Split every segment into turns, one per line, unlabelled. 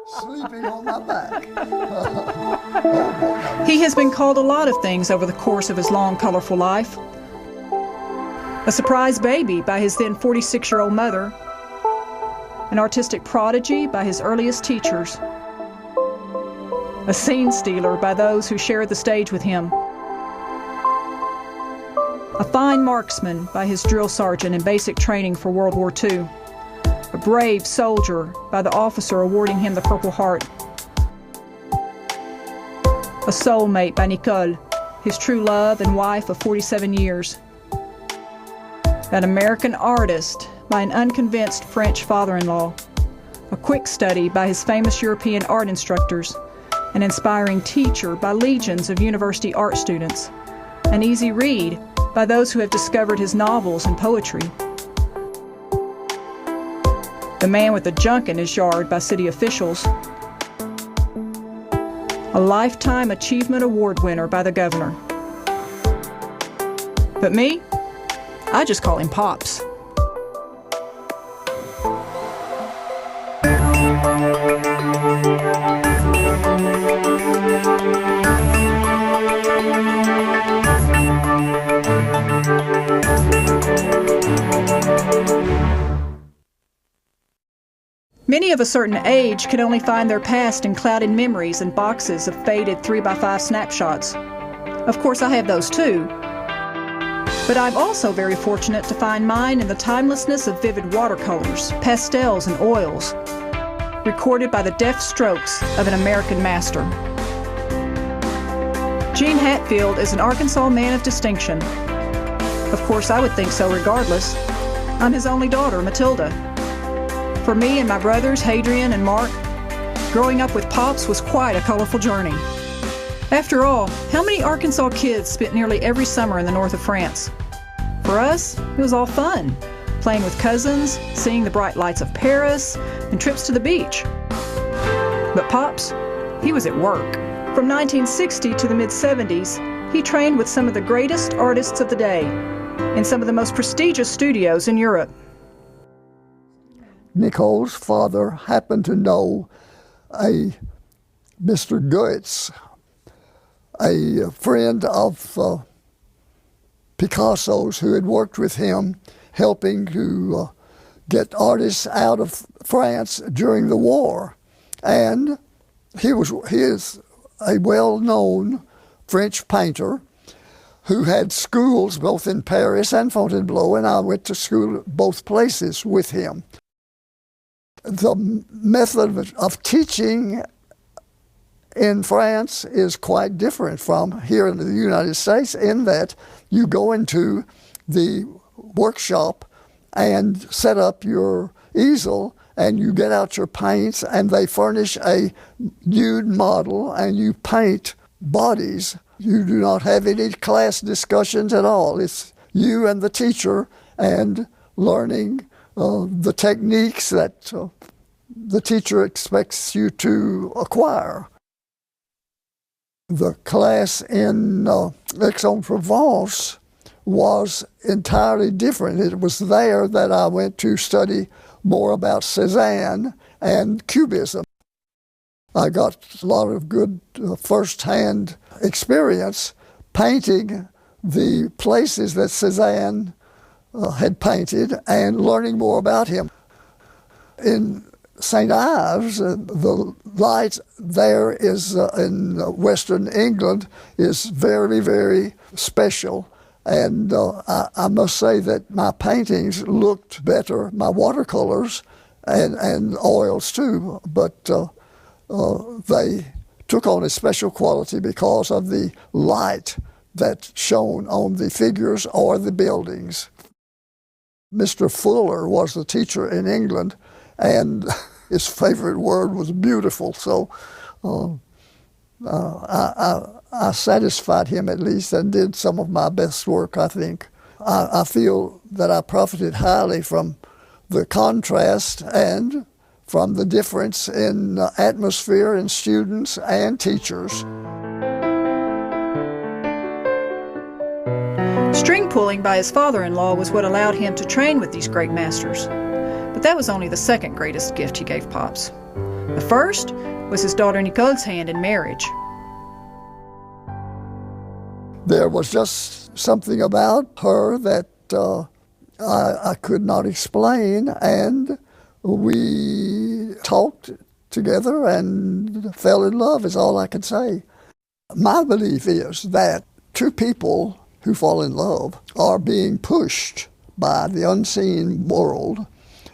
sleeping on my back.
He has been called a lot of things over the course of his long, colorful life. A surprise baby by his then 46-year-old mother, an artistic prodigy by his earliest teachers, a scene stealer by those who shared the stage with him, a fine marksman by his drill sergeant in basic training for World War II, a brave soldier by the officer awarding him the Purple Heart, a soulmate by Nicole, his true love and wife of 47 years, an American artist by an unconvinced French father-in-law, a quick study by his famous European art instructors, an inspiring teacher by legions of university art students, an easy read by those who have discovered his novels and poetry, the man with the junk in his yard by city officials, a Lifetime Achievement Award winner by the governor. But me, I just call him Pops. Many of a certain age can only find their past in clouded memories and boxes of faded 3x5 snapshots. Of course, I have those too. But I'm also very fortunate to find mine in the timelessness of vivid watercolors, pastels, and oils, recorded by the deft strokes of an American master. Gene Hatfield is an Arkansas man of distinction. Of course, I would think so regardless. I'm his only daughter, Matilda. For me and my brothers, Hadrian and Mark, growing up with Pops was quite a colorful journey. After all, how many Arkansas kids spent nearly every summer in the north of France? For us, it was all fun, playing with cousins, seeing the bright lights of Paris, and trips to the beach. But Pops, he was at work. From 1960 to the mid-70s, he trained with some of the greatest artists of the day in some of the most prestigious studios in Europe.
Nicole's father happened to know a Mr. Goetz, a friend of Picasso's who had worked with him, helping to get artists out of France during the war. And he is a well-known French painter who had schools both in Paris and Fontainebleau, and I went to school at both places with him. The method of teaching in France is quite different from here in the United States in that you go into the workshop and set up your easel and you get out your paints and they furnish a nude model and you paint bodies. You do not have any class discussions at all. It's you and the teacher and learning the techniques that the teacher expects you to acquire. The class in Aix-en-Provence was entirely different. It was there that I went to study more about Cézanne and Cubism. I got a lot of good first-hand experience painting the places that Cézanne had painted and learning more about him. In St. Ives, the light there is in Western England is very, very special. And I must say that my paintings looked better, my watercolors and oils too, but they took on a special quality because of the light that shone on the figures or the buildings. Mr. Fuller was the teacher in England, and his favorite word was beautiful, so I satisfied him at least and did some of my best work, I think. I feel that I profited highly from the contrast and from the difference in atmosphere in students and teachers.
String pulling by his father-in-law was what allowed him to train with these great masters. But that was only the second greatest gift he gave Pops. The first was his daughter Nicole's hand in marriage.
There was just something about her that I could not explain, and we talked together and fell in love, is all I can say. My belief is that two people who fall in love are being pushed by the unseen world,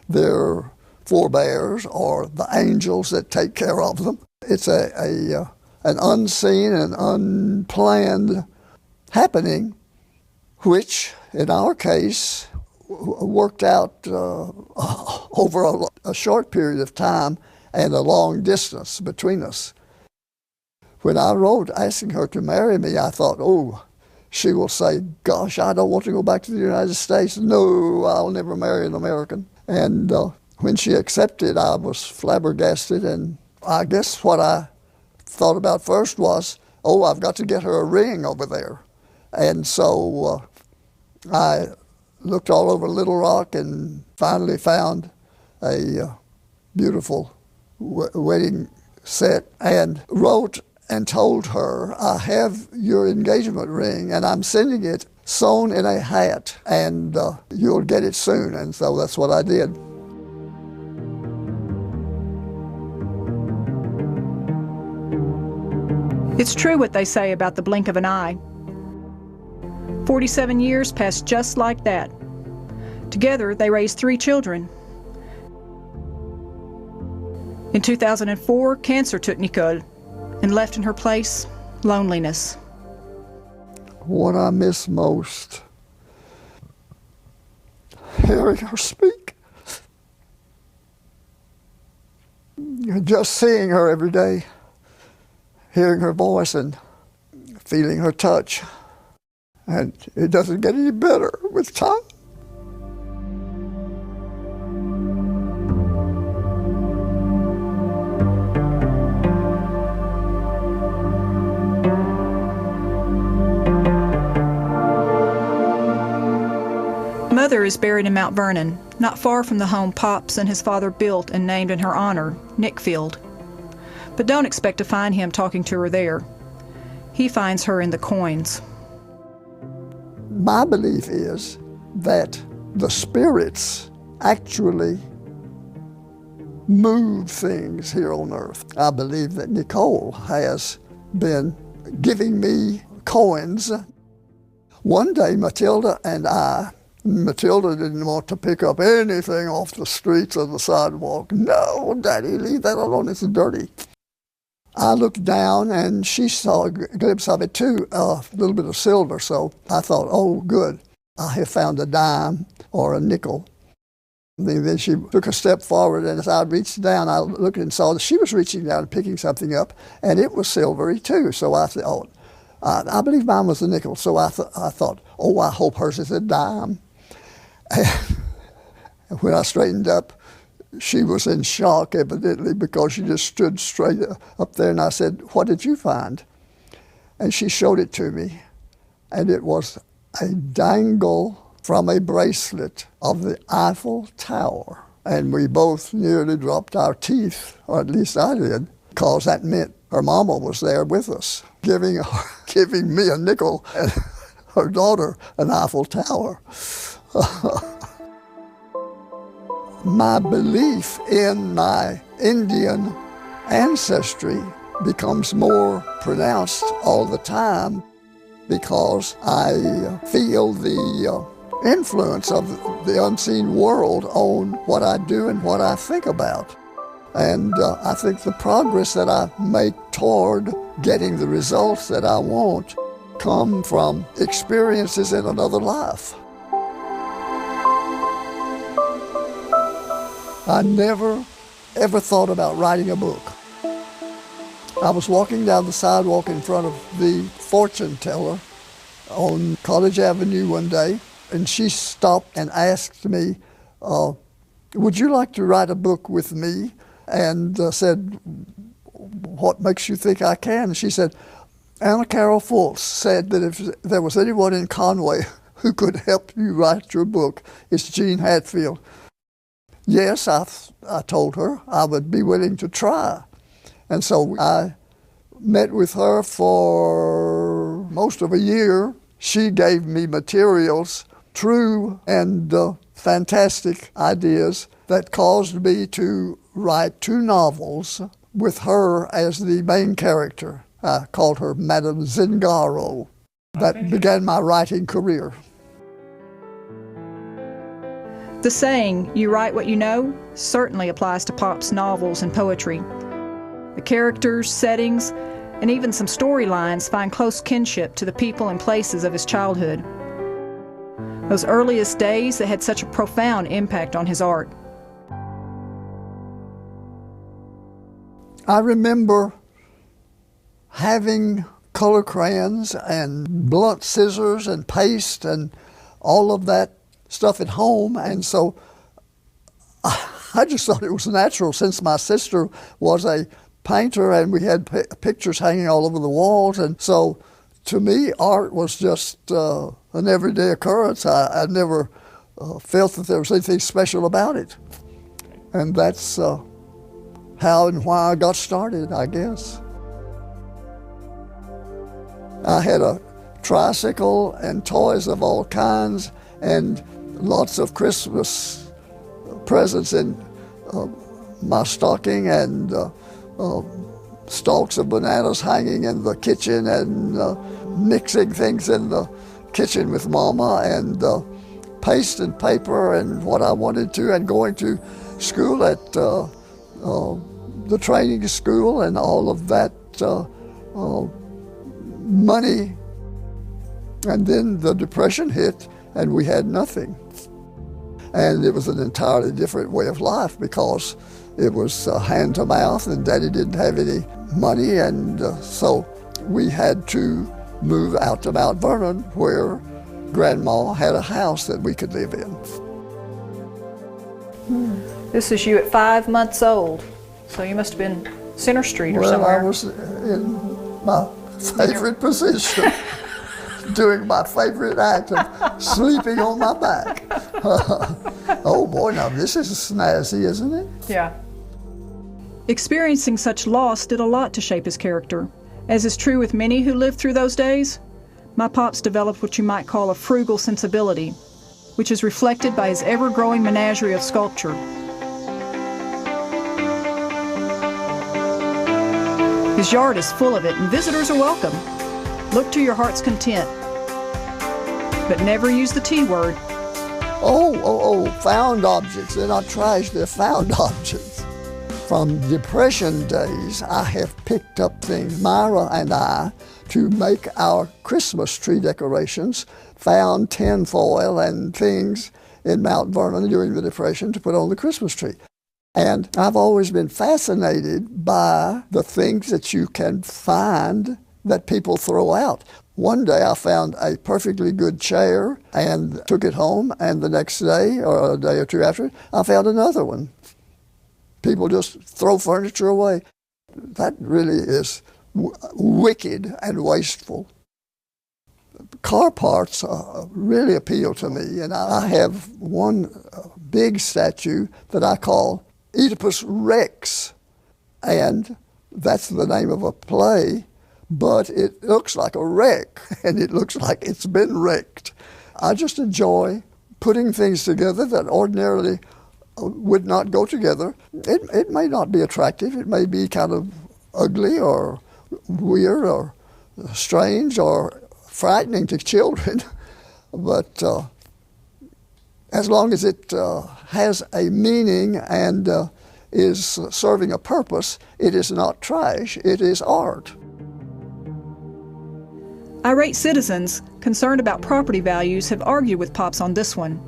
their forebears or the angels that take care of them. It's an unseen and unplanned happening, which in our case worked out over a short period of time and a long distance between us. When I wrote asking her to marry me, I thought, oh, she will say, gosh, I don't want to go back to the United States. No, I'll never marry an American. And when she accepted, I was flabbergasted. And I guess what I thought about first was, oh, I've got to get her a ring over there. And so I looked all over Little Rock and finally found a beautiful wedding set and wrote and told her, I have your engagement ring and I'm sending it sewn in a hat and you'll get it soon. And so that's what I did.
It's true what they say about the blink of an eye. 47 years passed just like that. Together, they raised 3 children. In 2004, cancer took Nicole and left in her place loneliness.
What I miss most, hearing her speak, just seeing her every day, hearing her voice and feeling her touch. And it doesn't get any better with time.
Mother is buried in Mount Vernon, not far from the home Pops and his father built and named in her honor, Nickfield. But don't expect to find him talking to her there. He finds her in the coins.
My belief is that the spirits actually move things here on earth. I believe that Nicole has been giving me coins. One day, Matilda didn't want to pick up anything off the streets or the sidewalk. No, Daddy, leave that alone, it's dirty. I looked down and she saw a glimpse of it too, a little bit of silver. So I thought, oh, good, I have found a dime or a nickel. And then she took a step forward, and as I reached down, I looked and saw that she was reaching down and picking something up, and it was silvery too. So I thought, oh, I believe mine was a nickel. So I thought, oh, I hope hers is a dime. And when I straightened up, she was in shock, evidently, because she just stood straight up there, and I said, what did you find? And she showed it to me, and it was a dangle from a bracelet of the Eiffel Tower. And we both nearly dropped our teeth, or at least I did, because that meant her mama was there with us, giving me a nickel and her daughter an Eiffel Tower. My belief in my Indian ancestry becomes more pronounced all the time because I feel the influence of the unseen world on what I do and what I think about. And I think the progress that I make toward getting the results that I want come from experiences in another life. I never, ever thought about writing a book. I was walking down the sidewalk in front of the fortune teller on College Avenue one day, and she stopped and asked me, would you like to write a book with me? And said, what makes you think I can? And she said, Anna Carroll Fultz said that if there was anyone in Conway who could help you write your book, it's Gene Hatfield. yes, I told her I would be willing to try. And so I met with her for most of a year. She gave me materials, true and fantastic ideas that caused me to write 2 novels with her as the main character. I called her Madame Zingaro. That began my writing career.
The saying, "you write what you know," certainly applies to Pop's novels and poetry. The characters, settings, and even some storylines find close kinship to the people and places of his childhood. Those earliest days that had such a profound impact on his art.
I remember having color crayons and blunt scissors and paste and all of that stuff at home, and so I just thought it was natural, since my sister was a painter and we had pictures hanging all over the walls, and so to me art was just an everyday occurrence. I never felt that there was anything special about it, and that's how and why I got started, I guess. I had a tricycle and toys of all kinds and lots of Christmas presents in my stocking, and stalks of bananas hanging in the kitchen, and mixing things in the kitchen with Mama, and paste and paper and what I wanted to, and going to school at the training school, and all of that money. And then the Depression hit and we had nothing. And it was an entirely different way of life, because it was hand to mouth and Daddy didn't have any money, and so we had to move out to Mount Vernon, where Grandma had a house that we could live in.
This is you at 5 months old, so you must have been Center Street or somewhere.
Well, I was in my favorite position, doing my favorite act of sleeping on my back. Oh boy, now this is snazzy, isn't it?
Yeah. Experiencing such loss did a lot to shape his character. As is true with many who lived through those days, my Pops developed what you might call a frugal sensibility, which is reflected by his ever-growing menagerie of sculpture. His yard is full of it, and visitors are welcome. Look to your heart's content, but never use the T word.
Found objects. They're not trash, they're found objects. From Depression days, I have picked up things, Myra and I, to make our Christmas tree decorations, found tin foil and things in Mount Vernon during the Depression to put on the Christmas tree. And I've always been fascinated by the things that you can find that people throw out. One day I found a perfectly good chair and took it home, and the next day, or a day or two after, I found another one. People just throw furniture away. That really is wicked and wasteful. Car parts really appeal to me, and I have one big statue that I call Oedipus Rex, and that's the name of a play, but it looks like a wreck, and it looks like it's been wrecked. I just enjoy putting things together that ordinarily would not go together. It may not be attractive, it may be kind of ugly or weird or strange or frightening to children, but as long as it has a meaning and is serving a purpose, it is not trash, it is art.
Irate citizens concerned about property values have argued with Pops on this one.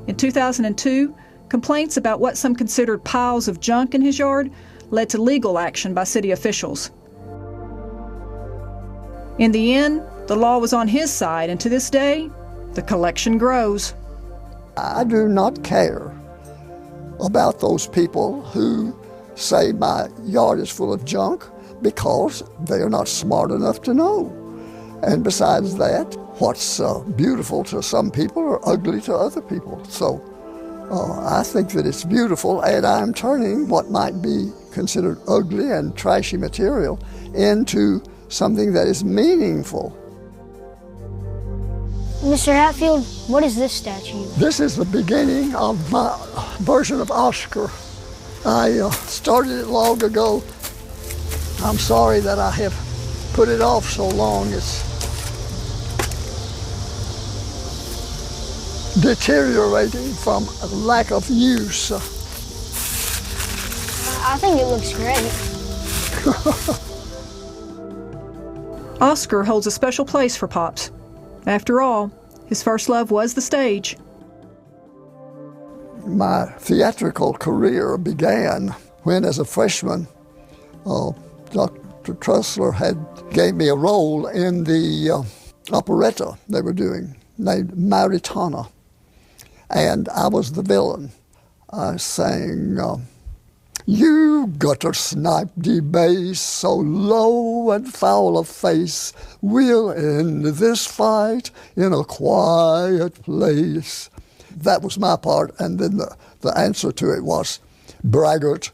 In 2002, complaints about what some considered piles of junk in his yard led to legal action by city officials. In the end, the law was on his side, and to this day, the collection grows.
I do not care about those people who say my yard is full of junk, because they are not smart enough to know. And besides that, what's beautiful to some people are ugly to other people. So I think that it's beautiful, and I'm turning what might be considered ugly and trashy material into something that is meaningful.
Mr. Hatfield, what is this statue?
This is the beginning of my version of Oscar. I started it long ago. I'm sorry that I have put it off so long. It's deteriorating from a lack of use.
I think it looks great.
Oscar holds a special place for Pops. After all, his first love was the stage.
My theatrical career began when, as a freshman, Dr. Trussler gave me a role in the operetta they were doing named Maritana, and I was the villain. I sang, "You gutter snipe debase, so low and foul of face, we'll end this fight in a quiet place." That was my part, and then the answer to it was, "Braggart,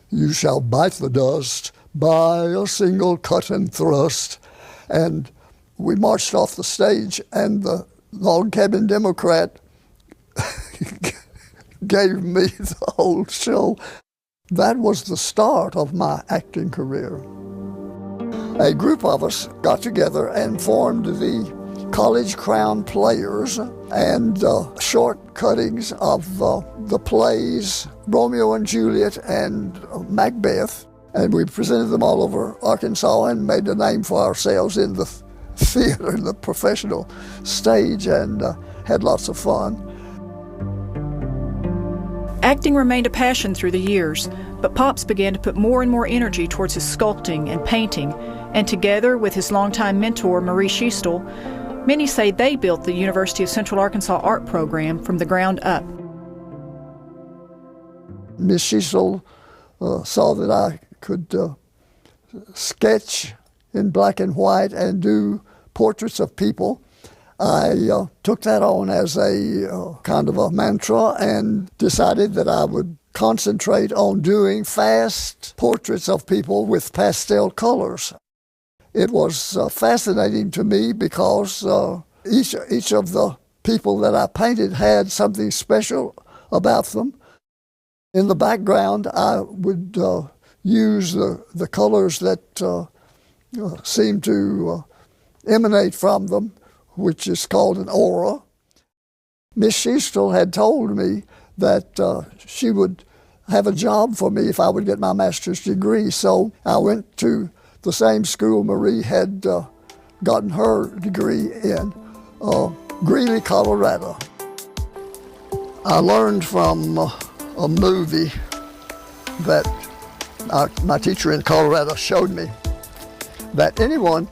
you shall bite the dust by a single cut and thrust." And we marched off the stage, and the log cabin Democrat gave me the whole show. That was the start of my acting career. A group of us got together and formed the College Crown Players, and short cuttings of the plays Romeo and Juliet and Macbeth, and we presented them all over Arkansas and made a name for ourselves in the theater, in the professional stage, and had lots of fun.
Acting remained a passion through the years, but Pops began to put more and more energy towards his sculpting and painting, and together with his longtime mentor, Marie Schiestel, many say they built the University of Central Arkansas art program from the ground up.
Miss Schiestel saw that I could sketch in black and white and do portraits of people. I took that on as a kind of a mantra and decided that I would concentrate on doing fast portraits of people with pastel colors. It was fascinating to me because each of the people that I painted had something special about them. In the background, I would use the colors that seemed to emanate from them, which is called an aura. Miss Schiestel had told me that she would have a job for me if I would get my master's degree, so I went to the same school Marie had gotten her degree in, Greeley, Colorado. I learned from a movie that my teacher in Colorado showed me, that anyone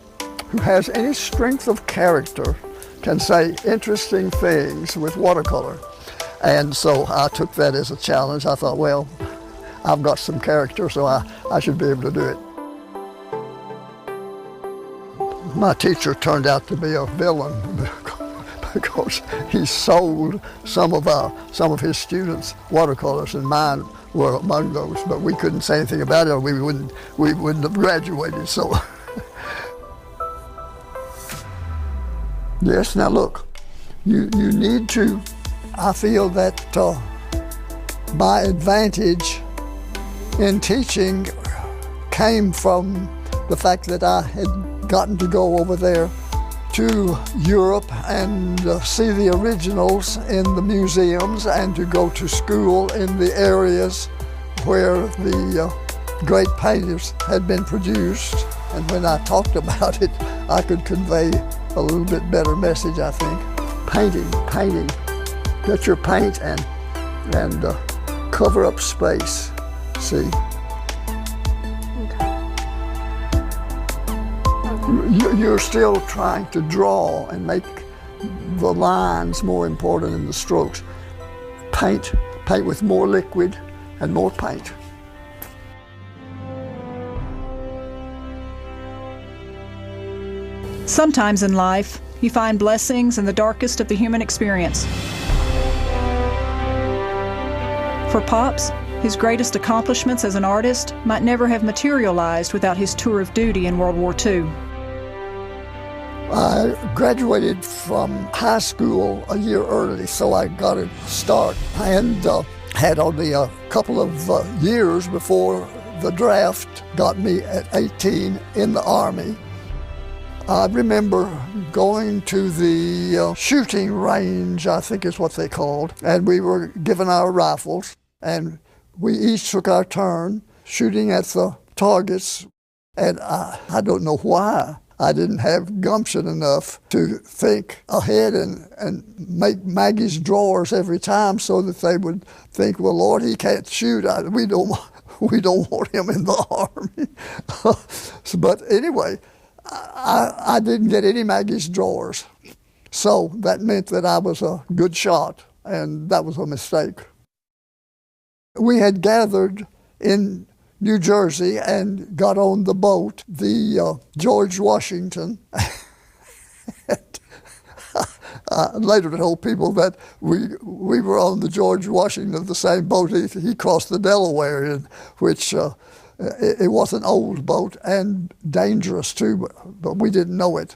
who has any strength of character can say interesting things with watercolor. And so I took that as a challenge. I thought, well, I've got some character, so I should be able to do it. My teacher turned out to be a villain because he sold some of his students watercolors, and mine were among those. But we couldn't say anything about it, or we wouldn't have graduated. So, yes. Now look, you need to. I feel that my advantage in teaching came from the fact that I had gotten to go over there to Europe and see the originals in the museums, and to go to school in the areas where the great painters had been produced. And when I talked about it, I could convey a little bit better message, I think. Painting. Get your paint and cover up space, see? You're still trying to draw and make the lines more important than the strokes. Paint with more liquid and more paint.
Sometimes in life, you find blessings in the darkest of the human experience. For Pops, his greatest accomplishments as an artist might never have materialized without his tour of duty in World War II.
I graduated from high school a year early, so I got a start and had only a couple of years before the draft got me at 18 in the Army. I remember going to the shooting range, I think is what they called, and we were given our rifles, and we each took our turn shooting at the targets, and I don't know why I didn't have gumption enough to think ahead and make Maggie's drawers every time so that they would think, well, Lord, he can't shoot. We don't want him in the Army. But anyway, I didn't get any Maggie's drawers. So that meant that I was a good shot, and that was a mistake. We had gathered in New Jersey and got on the boat, the George Washington. I later told people that we were on the George Washington, the same boat he crossed the Delaware in, which it was an old boat and dangerous too, but we didn't know it.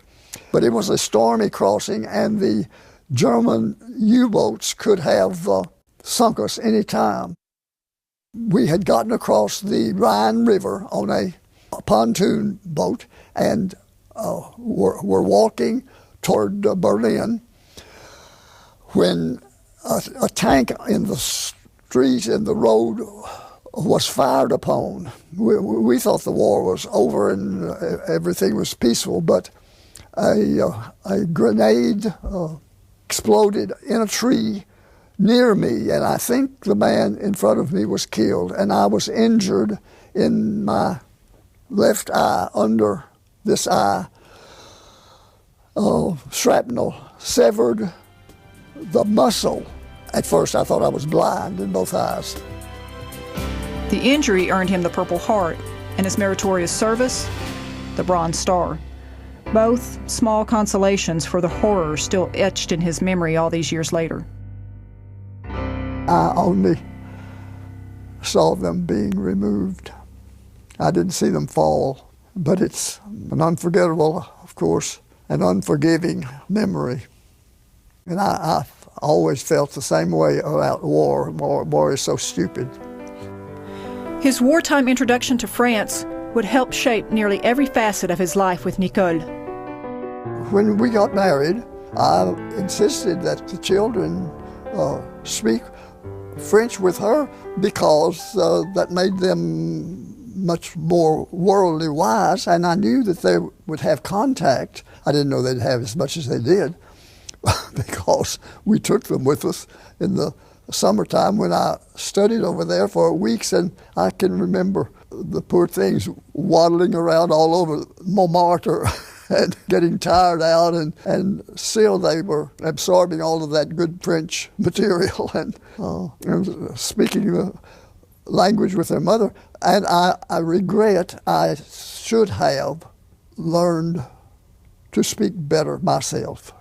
But it was a stormy crossing, and the German U-boats could have sunk us any time. We had gotten across the Rhine River on a pontoon boat and were walking toward Berlin when a tank in the street in the road was fired upon. We thought the war was over and everything was peaceful, but a grenade exploded in a tree near me, and I think the man in front of me was killed, and I was injured in my left eye, under this eye. Shrapnel severed the muscle. At first I thought I was blind in both eyes.
The injury earned him the Purple Heart and his meritorious service, the Bronze Star. Both small consolations for the horror still etched in his memory all these years later.
I only saw them being removed. I didn't see them fall, but it's an unforgettable, of course, an unforgiving memory. And I've always felt the same way about war. War is so stupid.
His wartime introduction to France would help shape nearly every facet of his life with Nicole.
When we got married, I insisted that the children speak French with her because that made them much more worldly wise, and I knew that they would have contact. I didn't know they'd have as much as they did because we took them with us in the summertime when I studied over there for weeks, and I can remember the poor things waddling around all over Montmartre and getting tired out, and still they were absorbing all of that good French material and speaking the language with their mother. And I regret I should have learned to speak better myself.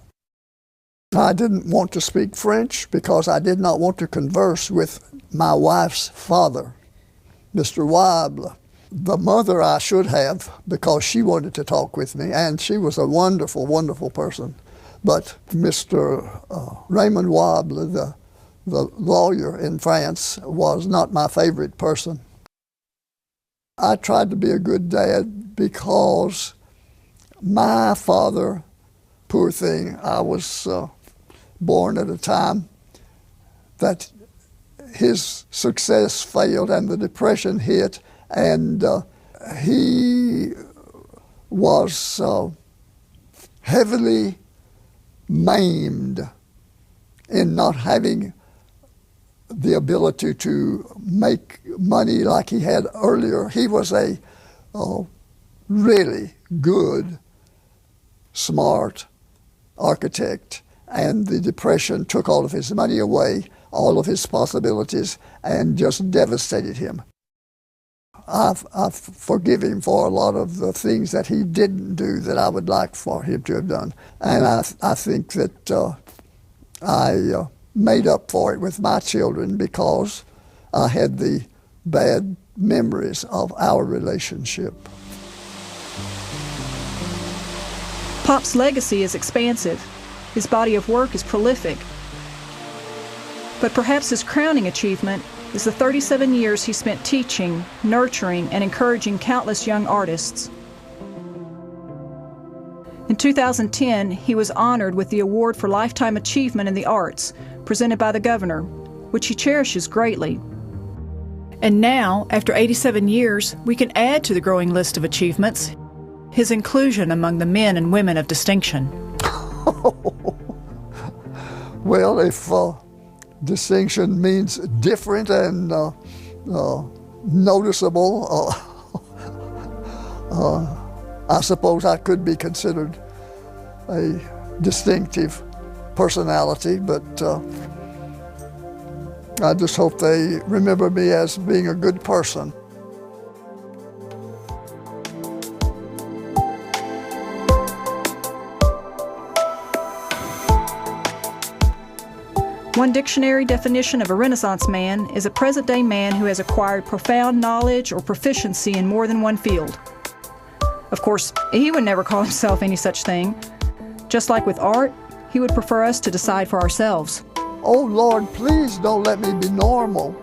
I didn't want to speak French because I did not want to converse with my wife's father, Mr. Wable. The mother I should have, because she wanted to talk with me, and she was a wonderful, wonderful person. But Mr. Raymond Wable, the lawyer in France, was not my favorite person. I tried to be a good dad because my father, poor thing, I was born at a time that his success failed and the Depression hit, and he was heavily maimed in not having the ability to make money like he had earlier. He was a really good, smart architect, and the Depression took all of his money away, all of his possibilities, and just devastated him. I forgive him for a lot of the things that he didn't do that I would like for him to have done. And I think that I made up for it with my children because I had the bad memories of our relationship.
Pop's legacy is expansive. His body of work is prolific. But perhaps his crowning achievement is the 37 years he spent teaching, nurturing, and encouraging countless young artists. In 2010, he was honored with the Award for Lifetime Achievement in the Arts, presented by the governor, which he cherishes greatly. And now, after 87 years, we can add to the growing list of achievements his inclusion among the men and women of distinction.
Well, if distinction means different and noticeable, I suppose I could be considered a distinctive personality, but I just hope they remember me as being a good person.
One dictionary definition of a Renaissance man is a present-day man who has acquired profound knowledge or proficiency in more than one field. Of course, he would never call himself any such thing. Just like with art, he would prefer us to decide for ourselves.
Oh Lord, please don't let me be normal.